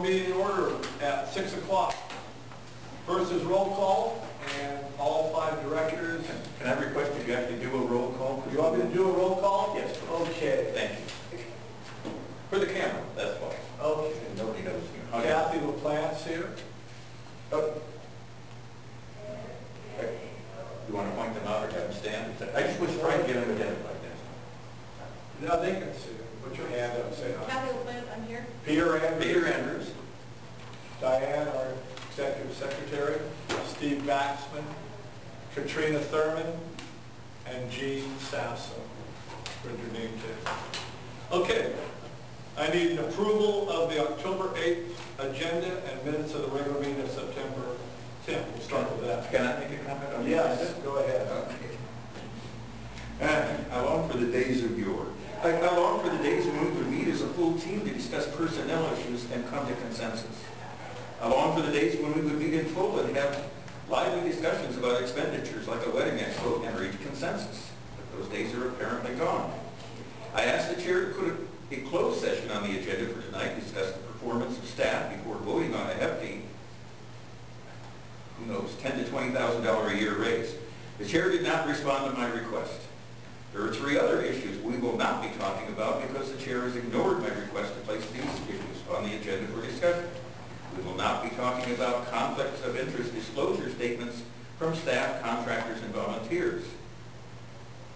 meeting in order at 6 o'clock. First is roll call, and all 5 directors. Can I request that you actually do a roll call? You want me to do a roll call? Yes. Okay. Thank you. For the camera, that's why. Okay. And nobody knows. Kathy LaPlante's here. Oh. You want to point them out or have them stand? I just was trying to get them identified. No, they can see it. Put your hand up and say hi. Kathy LaPlante, I'm here. Peter Andrews. Peter Andrews. Diane, our Executive Secretary. Steve Baxman. Katrina Thurman. And Jean Sasso. Read your name too. Okay. I need an approval of the October 8th agenda and minutes of the regular meeting of September 10th. We'll start with that. Can I make a comment on Yes, this? go ahead. I long for the days of yore. I long for the days when we would meet as a full team to discuss personnel issues and come to consensus. I long for the days when we would meet in full and have lively discussions about expenditures like a wedding expo and reach consensus. But those days are apparently gone. I asked the chair to put a closed session on the agenda for tonight to discuss the performance of staff before voting on a hefty, who knows, $10,000 to $20,000 a year raise. The chair did not respond to my request. There are 3 other issues we will not be talking about because the chair has ignored my request to place these issues on the agenda for discussion. We will not be talking about conflicts of interest disclosure statements from staff, contractors, and volunteers.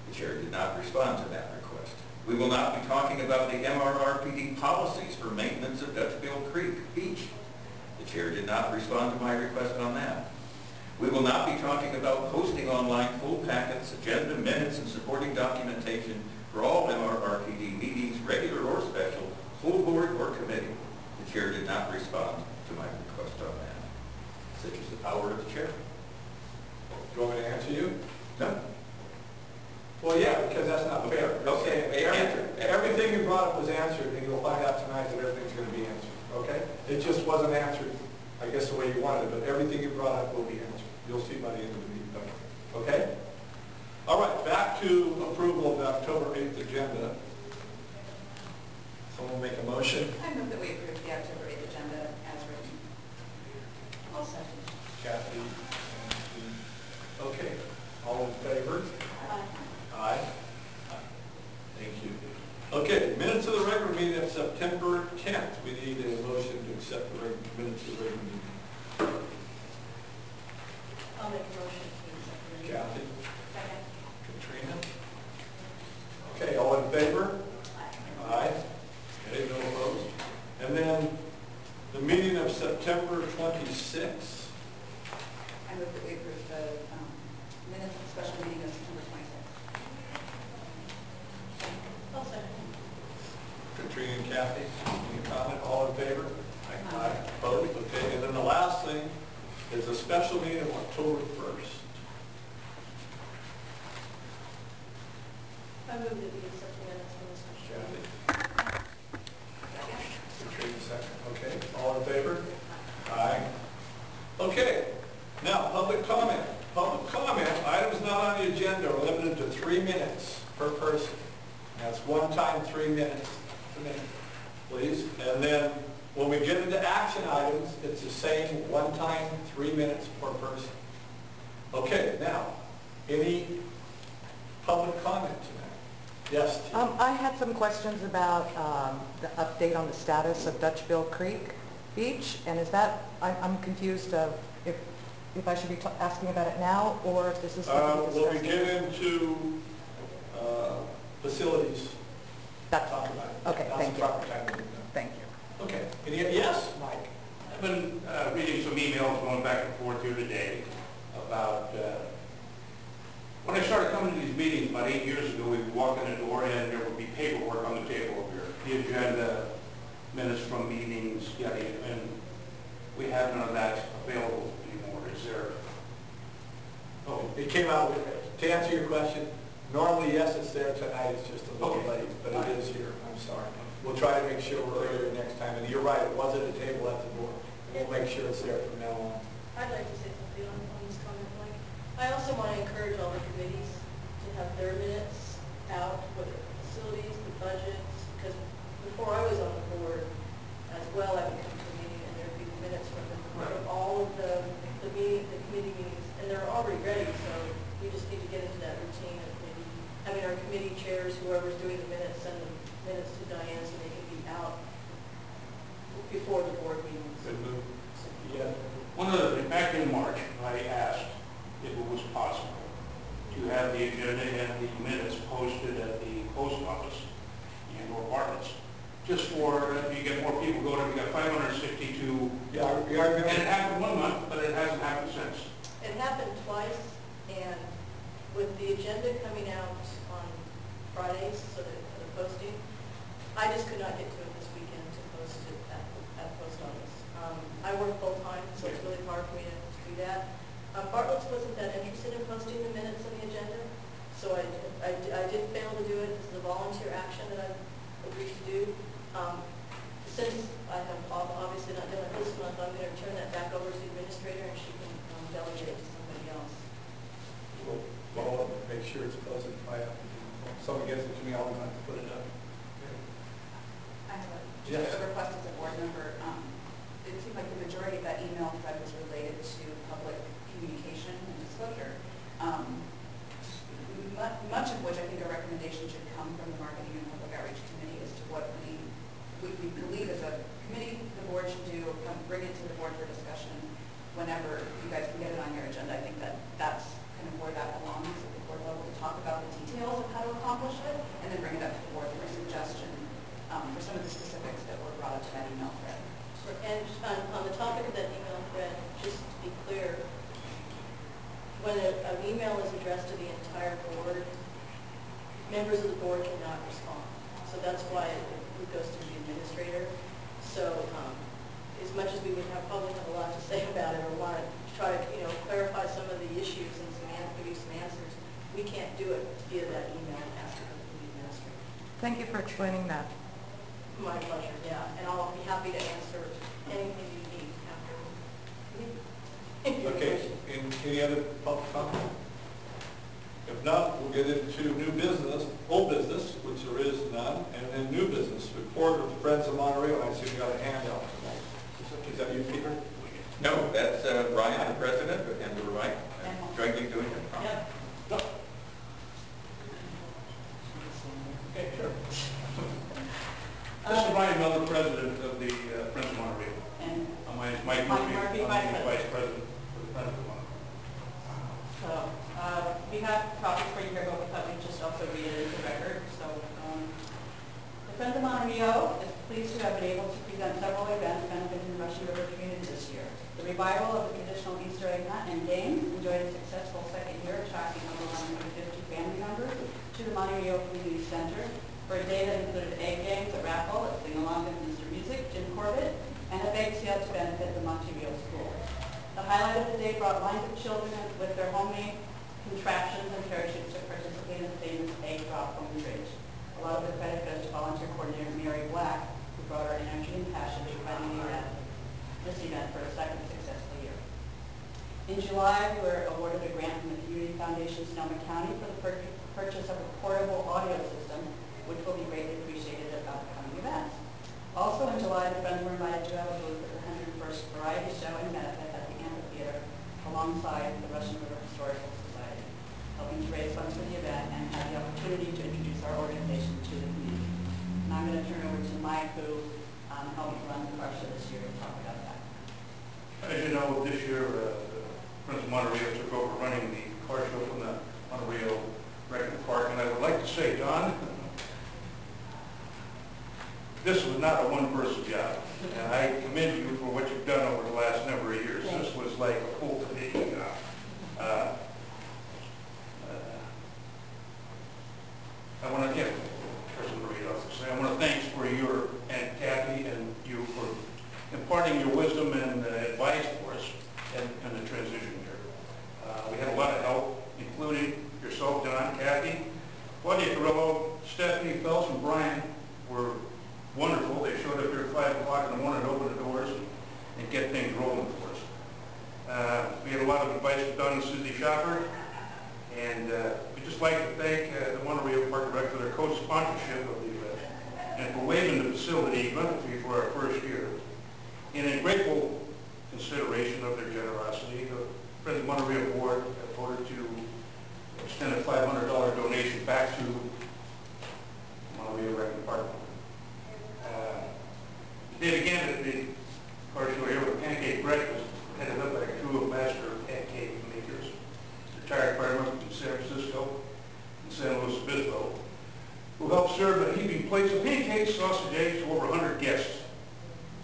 The chair did not respond to that request. We will not be talking about the MRRPD policies for maintenance of Dutchville Creek Beach. The chair did not respond to my request on that. We will not be talking about posting online full packets, agenda, minutes, and supporting documentation for all MRRPD meetings, regular or special, full board or committee. The chair did not respond to my request on that. Such is the power of the chair. Do you want me to answer you? No. Well, yeah, because that's not fair. Okay. Everything you brought up was answered, and you'll find out tonight that everything's going to be answered. Okay? It just wasn't answered, I guess, the way you wanted it, but everything you brought up will be answered. You'll see by the end of the meeting. Okay? All right, back to approval of the October 8th agenda. Someone make a motion. I move that we approve the October 8th agenda as written. I'll second. Kathy and Steve. Okay. All in favor? Aye. Thank you. Okay, minutes of the regular meeting of September 10th. We need a motion to accept the minutes of the regular meeting. I'll make a motion to accept the minutes. Kathy? Second. Katrina? Okay, all in favor? Aye. Aye. Okay, no opposed. And then the meeting of September 26th. I move that we approve the minutes of the special meeting of September 26th. I'll second. Katrina and Kathy, any comment? All in favor? Aye. Opposed? Okay, and then the last thing is a special meeting of October 1st. I move that we accept the minutes from this special Kathy? meeting. Second. Katrina, second. Okay, all in favor? Aye. Okay, now public comment. Public comment, items not on the agenda are limited to 3 minutes per person. That's one time 3 minutes a minute, please. And then when we get into action items, it's the same one time 3 minutes per person. Okay, now, any public comment tonight? Yes, Tim. I had some questions about the update on the status of Dutchville Creek Beach, and is that, I'm confused of if I should be asking about it now, or if this is something to When we discuss get into facilities, That's talk about it. okay, That's thank the you. proper time to do that. Thank you. Okay, yes, Mike? I've been reading some emails going back and forth here today about when I started coming to these meetings about 8 years ago. We would walk in the door and there would be paperwork on the table over here, the agenda, minutes from meetings, and we have none of that available anymore. Is there? Oh, it came out with, to answer your question, normally, yes, it's there tonight, it's just a little Okay. late, but it is here, I'm sorry. We'll try to make sure we're earlier next time, and you're right, it was at a table at the board. We'll make sure it's there from now on. I'd like to say something on this comment, Mike. I also want to encourage all the committees to have their minutes out, whether facilities, the budgets, because before I was on the board as well, I would come to a meeting chairs, whoever's doing the minutes, send the minutes to Diane so they can be out before the board meetings. Good move. Yeah. One other thing, back in March, I asked if it was possible to have the agenda and the minutes posted at the post office and or apartments. Just for, you get more people going, we got 562. Yeah, And it happened 1 month, but it hasn't happened since. It happened twice, and with the agenda coming out on Fridays, so that for the posting, I just could not get to it this weekend to post it at post office. I work full-time, so it's really hard for me to do that. Bartlett's wasn't that interested in posting the minutes on the agenda, so I did fail to do it. This is a volunteer action that I've agreed to do. Since I have obviously not done it this month, I'm going to turn that back over to the administrator, and she can delegate it to somebody else. We'll follow up and make sure it's posted. If someone gets it to me, I'll have to put it up. I have Yes. a request as a board member. It seemed like the majority of that email thread was related to public communication and disclosure. Much of which I think a recommendation should come from the Marketing and Public Outreach Committee as to what we believe as a committee the board should do, bring it to the board for discussion whenever you guys can get it on your agenda. I think that's kind of where that belongs at the board level, to talk about the details of how to accomplish it, and then bring it up to the board for a suggestion for some of the specifics that were brought up to that email thread. And on the topic of that email thread, just to be clear, when an email is addressed to the entire board, members of the board cannot respond. So that's why it goes to the administrator. So as much as we would probably have a lot to say about it, or want to try to clarify some of the issues and give you some answers, we can't do it via that email. It has to go to the administrator. Thank you for explaining that. My pleasure, yeah. And I'll be happy to answer anything you need after. Okay, any other public comment? If not, we'll get into new business, old business, which there is none, and then new business. Report of the Friends of Monterey. I see you got a handout tonight. Is that you, Peter? No, that's Ryan, the president, and to the right, jointly doing it. Yep. Okay, sure. This is Ryan Miller, president of the Friends of Monterey. And My name's Mike Murphy. I'm the vice president for the Friends of Monterey. So, we have copies for you here, but we thought we'd just also read it into the record. So, the Friends of Monterey is pleased to have been able to present several events benefiting the Russian River community this year. The revival of the traditional Easter egg hunt and games enjoyed a successful second year, attracting over 150 family members to the Monterey Community Center for a day that included egg games, a raffle, a sing-along with Mr. Music, Jim Corbett, and a bake sale to benefit the Monterey School. The highlight of the day brought lines of children with their homemade contraptions and parachutes to participate in the famous egg drop from the bridge. A lot of the credit goes to volunteer coordinator Mary Black, who brought our energy and passion to running this event for a second successful year. In July, we were awarded a grant from the Community Foundation Sonoma County for the purchase of a portable audio system, which will be greatly appreciated at upcoming events. Also in July, the Friends were invited to have a booth at the 101st Variety Show and Benefit at the amphitheater alongside the Russian River Historical Society, helping to raise funds for the event and have the opportunity to introduce our organization to the community. And I'm going to turn over to Mike, who helped run the car show this year, to talk about that. As you know, this year, the Friends of Monterey took over running the car show from the Monterey Record Park, and I would like to say, Don, this was not a one-person job, and I commend you for what you've done over the last number of years. This was like a full committee job. I want to give President Marino, I want to thank for your and Kathy and you for imparting your wisdom and advice for us in the transition here. We had a lot of help, including yourself, Don, Kathy, Claudia Carrillo, Stephanie Phelps, and Brian were wonderful. They showed up here at 5 o'clock in the morning to open the doors and get things rolling for us. We had a lot of advice from Don and Susie Shopper, and we'd just like to thank the Monterey Park and Rec for their co-sponsorship of the event and for waiving the facility rental fee for our first year. In a grateful consideration of their generosity, the Friends of Monterey Board voted to extend a $500 donation back to who helped serve a heaping plates of pancakes, sausage, eggs to over 100 guests.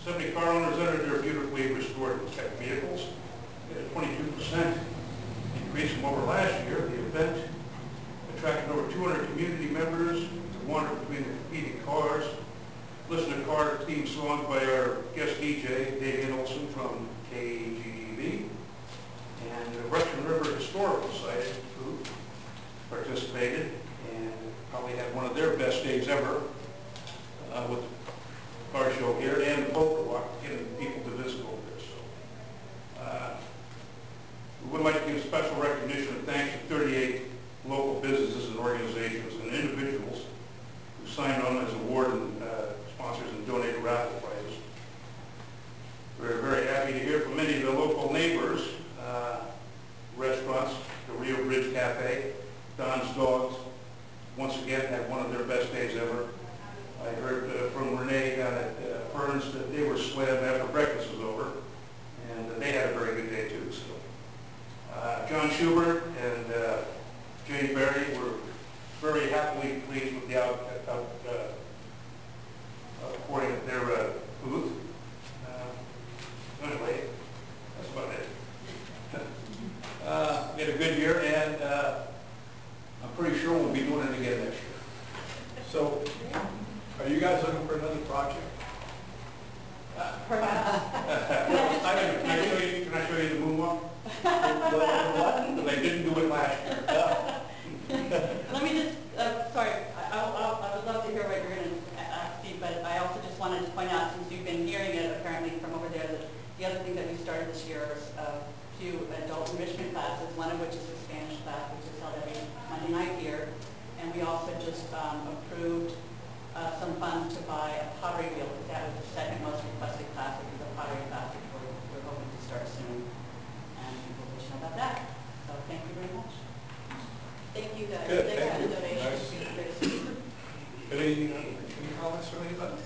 70 car owners entered their beautifully restored and kept vehicles. We had a 22% increase from over last year. The event attracted over 200 community members to wander between the competing cars, listen to car theme songs by our guest DJ, Dave Olson from KGTV, and the Russian River Historical Society who participated and probably had one of their best days ever with the car show here and the poker walk, getting people to visit over there. So we would like to give special recognition and thanks to 38 local businesses and organizations and individuals who signed on as award and sponsors and donated raffle prizes. We're very happy to hear from many of the local neighbors, restaurants, the Rio Bridge Cafe, Don's Dogs, once again had one of their best days ever. I heard from Renee down at Fern's that they were slammed after breakfast was over, and they had a very good day too. So, John Schubert and Jane Berry were very happily pleased with the outpouring of their booth. Anyway, that's about it. We had a good year, and I'm pretty sure we'll be doing it again next year. So, are you guys looking for another project? Perhaps. Can I show you the moonwalk? They didn't do it last year. Let me just, sorry, I would love to hear what you're going to ask, Steve, but I also just wanted to point out, since you've been hearing it apparently from over there, that the other thing that we started this year is a few adult enrichment classes, one of which is a Spanish class, which is held every Monday night here. And we also just approved some funds to buy a pottery wheel, because that was the second most requested class, which is a pottery class, which we're hoping to start soon. And we'll let you know about that. So thank you very much. Thank you guys. Good, Thanks thank for you. the donation. Nice. Any comments from anybody?